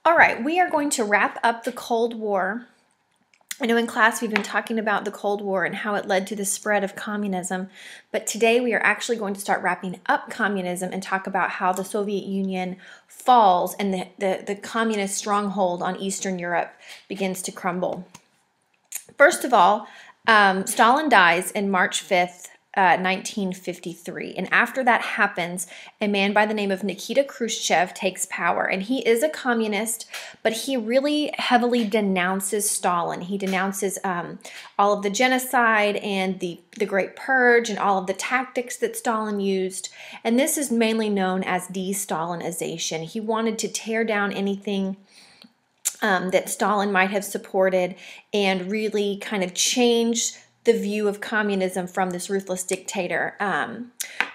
All right, we are going to wrap up the Cold War. I know in class we've been talking about the Cold War and how it led to the spread of communism, but today we are actually going to start wrapping up communism and talk about how the Soviet Union falls and the communist stronghold on Eastern Europe begins to crumble. First of all, Stalin dies in March 5th, 1953. And after that happens, a man by the name of Nikita Khrushchev takes power. And he is a communist, but he really heavily denounces Stalin. He denounces all of the genocide and the Great Purge and all of the tactics that Stalin used. And this is mainly known as de-Stalinization. He wanted to tear down anything that Stalin might have supported and really kind of change the view of communism from this ruthless dictator.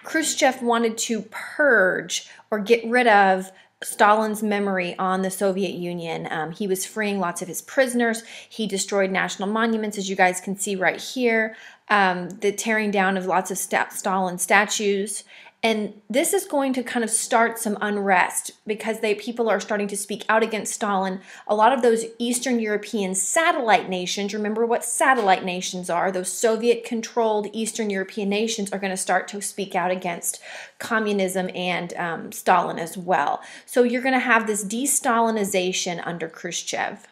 Khrushchev wanted to purge or get rid of Stalin's memory on the Soviet Union. He was freeing lots of his prisoners. He destroyed national monuments, as you guys can see right here, the tearing down of lots of Stalin statues. And this is going to kind of start some unrest because people are starting to speak out against Stalin. A lot of those Eastern European satellite nations, remember what satellite nations are, those Soviet-controlled Eastern European nations are going to start to speak out against communism and Stalin as well. So you're going to have this de-Stalinization under Khrushchev.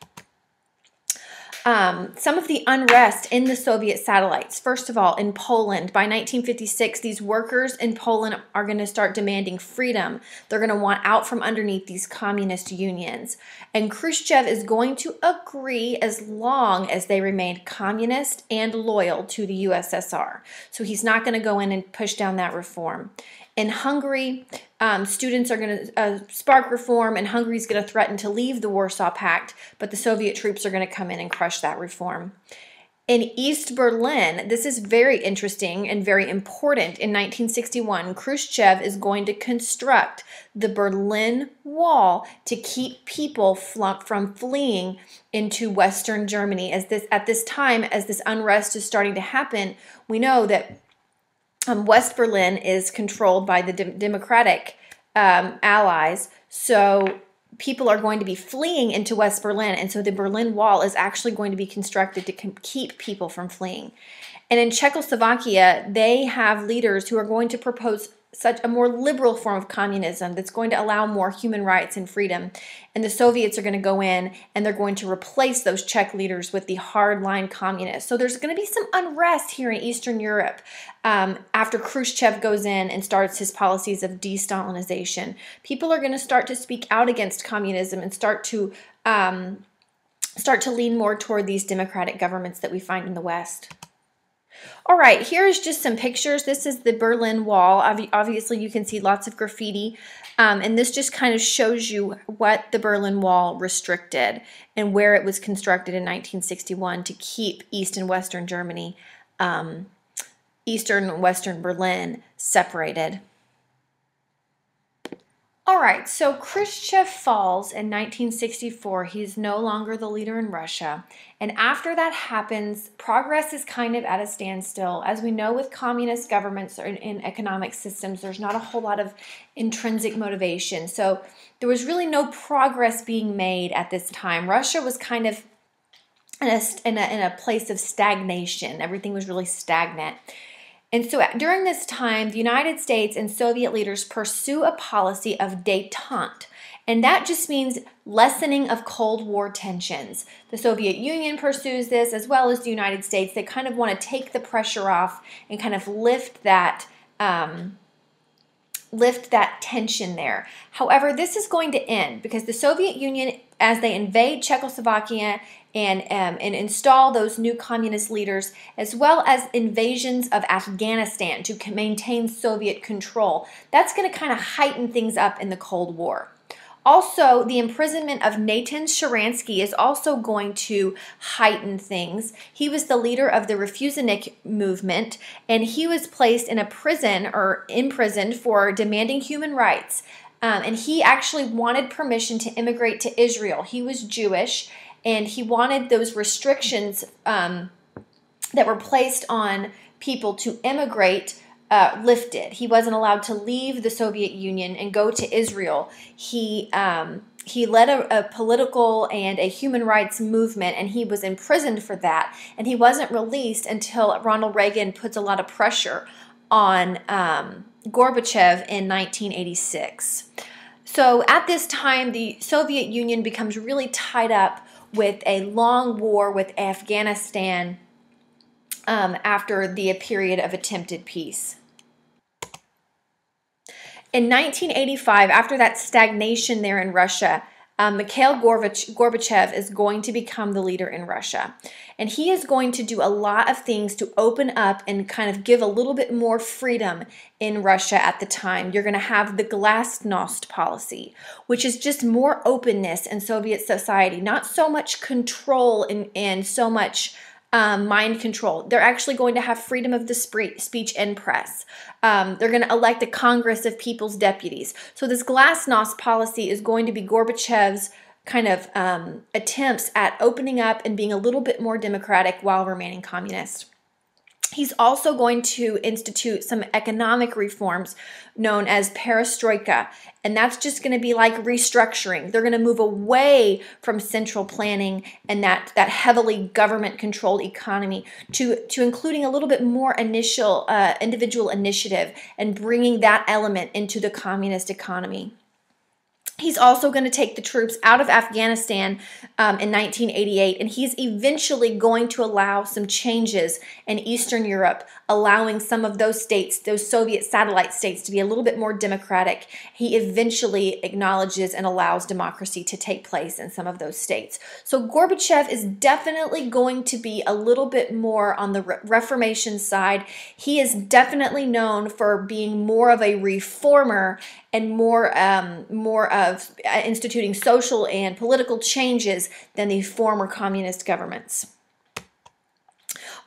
Some of the unrest in the Soviet satellites. First of all, in Poland, by 1956, these workers in Poland are going to start demanding freedom. They're going to want out from underneath these communist unions. And Khrushchev is going to agree as long as they remained communist and loyal to the USSR. So he's not going to go in and push down that reform. In Hungary, students are going to spark reform, and Hungary is going to threaten to leave the Warsaw Pact, but the Soviet troops are going to come in and crush that reform. In East Berlin, this is very interesting and very important. In 1961, Khrushchev is going to construct the Berlin Wall to keep people from fleeing into Western Germany. At this time, as this unrest is starting to happen, we know that West Berlin is controlled by the Democratic allies, so people are going to be fleeing into West Berlin, and so the Berlin Wall is actually going to be constructed to keep people from fleeing. And in Czechoslovakia, they have leaders who are going to propose such a more liberal form of communism that's going to allow more human rights and freedom. And the Soviets are going to go in and they're going to replace those Czech leaders with the hardline communists. So there's going to be some unrest here in Eastern Europe after Khrushchev goes in and starts his policies of de-Stalinization. People are going to start to speak out against communism and start to lean more toward these democratic governments that we find in the West. All right, here's just some pictures. This is the Berlin Wall. Obviously, you can see lots of graffiti, and this just kind of shows you what the Berlin Wall restricted and where it was constructed in 1961 to keep East and Western Germany, Eastern and Western Berlin separated. All right, so Khrushchev falls in 1964. He's no longer the leader in Russia. And after that happens, progress is kind of at a standstill. As we know with communist governments or in economic systems, there's not a whole lot of intrinsic motivation. So there was really no progress being made at this time. Russia was kind of in a place of stagnation. Everything was really stagnant. And so during this time, the United States and Soviet leaders pursue a policy of détente. And that just means lessening of Cold War tensions. The Soviet Union pursues this as well as the United States. They kind of want to take the pressure off and kind of lift that tension there. However, this is going to end because the Soviet Union, as they invade Czechoslovakia and install those new communist leaders, as well as invasions of Afghanistan to maintain Soviet control, that's going to kind of heighten things up in the Cold War. Also, the imprisonment of Nathan Sharansky is also going to heighten things. He was the leader of the Refusenik movement, and he was placed in a prison or imprisoned for demanding human rights. And he actually wanted permission to immigrate to Israel. He was Jewish, and he wanted those restrictions that were placed on people to immigrate lifted. He wasn't allowed to leave the Soviet Union and go to Israel. He led a political and a human rights movement, and he was imprisoned for that. And he wasn't released until Ronald Reagan puts a lot of pressure on Gorbachev in 1986. So at this time, the Soviet Union becomes really tied up with a long war with Afghanistan after the period of attempted peace. In 1985, after that stagnation there in Russia, Mikhail Gorbachev is going to become the leader in Russia. And he is going to do a lot of things to open up and kind of give a little bit more freedom in Russia at the time. You're going to have the glasnost policy, which is just more openness in Soviet society, not so much control and so much mind control. They're actually going to have freedom of the speech and press. They're going to elect a Congress of People's Deputies. So this glasnost policy is going to be Gorbachev's kind of attempts at opening up and being a little bit more democratic while remaining communist. He's also going to institute some economic reforms known as perestroika, and that's just going to be like restructuring. They're going to move away from central planning and that heavily government-controlled economy to including a little bit more initial individual initiative and bringing that element into the communist economy. He's also going to take the troops out of Afghanistan in 1988, and he's eventually going to allow some changes in Eastern Europe, allowing some of those states, those Soviet satellite states, to be a little bit more democratic. He eventually acknowledges and allows democracy to take place in some of those states. So Gorbachev is definitely going to be a little bit more on the Reformation side. He is definitely known for being more of a reformer and more of instituting social and political changes than the former communist governments.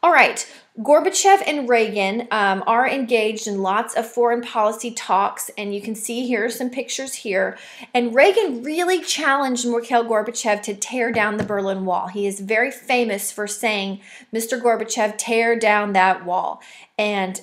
All right, Gorbachev and Reagan are engaged in lots of foreign policy talks, and you can see here some pictures here. And Reagan really challenged Mikhail Gorbachev to tear down the Berlin Wall. He is very famous for saying, "Mr. Gorbachev, tear down that wall." And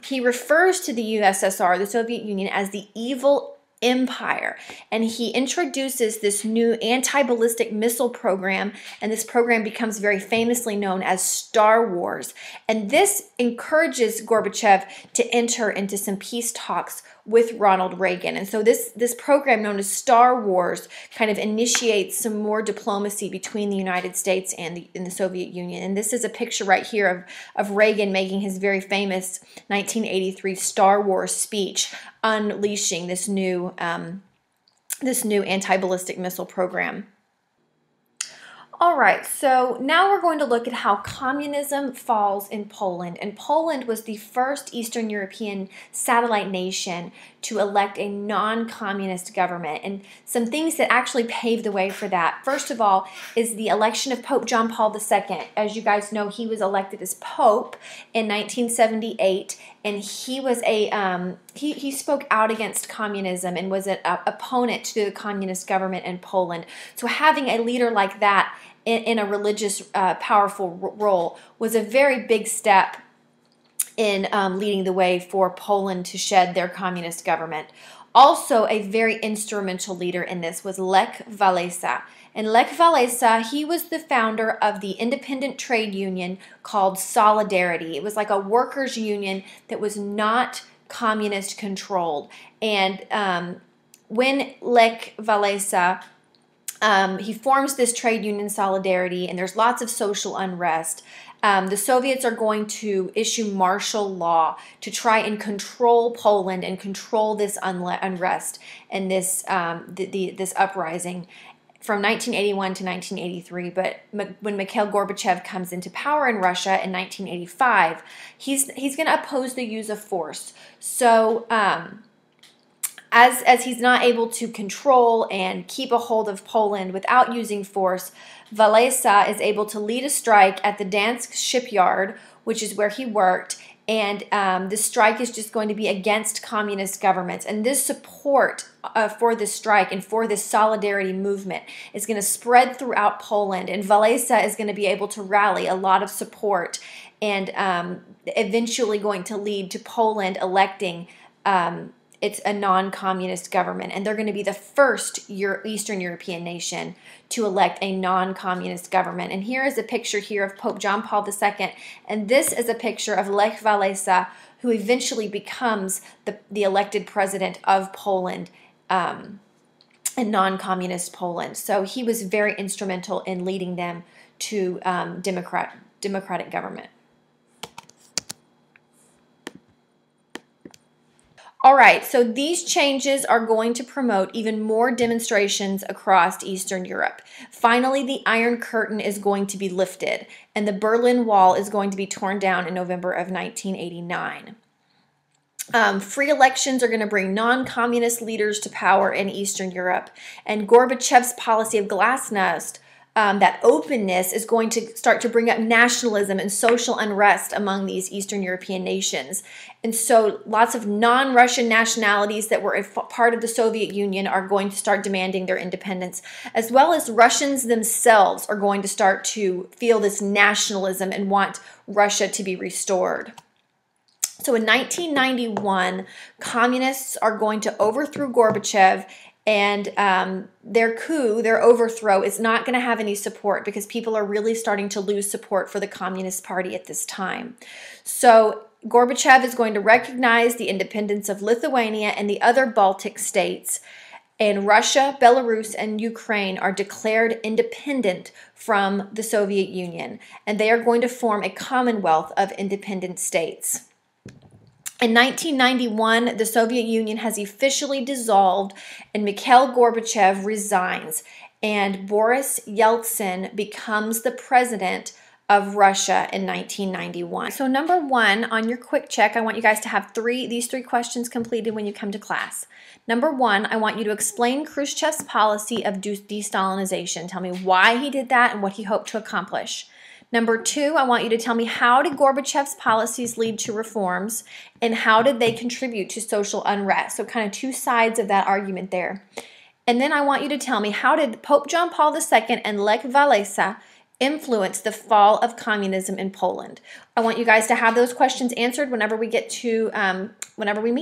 he refers to the USSR, the Soviet Union, as the evil empire, and he introduces this new anti-ballistic missile program, and this program becomes very famously known as Star Wars. And this encourages Gorbachev to enter into some peace talks with Ronald Reagan. And so this program known as Star Wars kind of initiates some more diplomacy between the United States and the Soviet Union. And this is a picture right here of Reagan making his very famous 1983 Star Wars speech, unleashing this new anti-ballistic missile program. All right, so now we're going to look at how communism falls in Poland. And Poland was the first Eastern European satellite nation to elect a non-communist government. And some things that actually paved the way for that. First of all is the election of Pope John Paul II. As you guys know, he was elected as Pope in 1978. And he was he spoke out against communism and was an opponent to the communist government in Poland. So having a leader like that in a religious, powerful role was a very big step in leading the way for Poland to shed their communist government. Also, a very instrumental leader in this was Lech Walesa. And Lech Walesa, he was the founder of the independent trade union called Solidarity. It was like a workers' union that was not communist controlled. And when Lech Walesa he forms this trade union Solidarity, and there's lots of social unrest. The Soviets are going to issue martial law to try and control Poland and control this unrest and this this uprising from 1981 to 1983. But when Mikhail Gorbachev comes into power in Russia in 1985, he's going to oppose the use of force. So as he's not able to control and keep a hold of Poland without using force, Walesa is able to lead a strike at the Dansk shipyard, which is where he worked, and the strike is just going to be against communist governments. And this support for this strike and for this solidarity movement is going to spread throughout Poland, and Walesa is going to be able to rally a lot of support and eventually going to lead to Poland electing it's a non-communist government, and they're going to be the first Eastern European nation to elect a non-communist government. And here is a picture here of Pope John Paul II, and this is a picture of Lech Walesa, who eventually becomes the elected president of Poland, and non-communist Poland. So he was very instrumental in leading them to democratic government. All right, so these changes are going to promote even more demonstrations across Eastern Europe. Finally, the Iron Curtain is going to be lifted, and the Berlin Wall is going to be torn down in November of 1989. Free elections are going to bring non-communist leaders to power in Eastern Europe, and Gorbachev's policy of glasnost, that openness, is going to start to bring up nationalism and social unrest among these Eastern European nations. And so lots of non-Russian nationalities that were a part of the Soviet Union are going to start demanding their independence, as well as Russians themselves are going to start to feel this nationalism and want Russia to be restored. So in 1991, communists are going to overthrow Gorbachev, and their coup, their overthrow, is not going to have any support because people are really starting to lose support for the Communist Party at this time. So Gorbachev is going to recognize the independence of Lithuania and the other Baltic states, and Russia, Belarus, and Ukraine are declared independent from the Soviet Union, and they are going to form a commonwealth of independent states. In 1991, the Soviet Union has officially dissolved, and Mikhail Gorbachev resigns, and Boris Yeltsin becomes the president of Russia in 1991. So number one, on your quick check, I want you guys to have these three questions completed when you come to class. Number one, I want you to explain Khrushchev's policy of de-Stalinization. Tell me why he did that and what he hoped to accomplish. Number two, I want you to tell me, how did Gorbachev's policies lead to reforms, and how did they contribute to social unrest? So kind of two sides of that argument there. And then I want you to tell me, how did Pope John Paul II and Lech Walesa influence the fall of communism in Poland? I want you guys to have those questions answered whenever we get to, whenever we meet.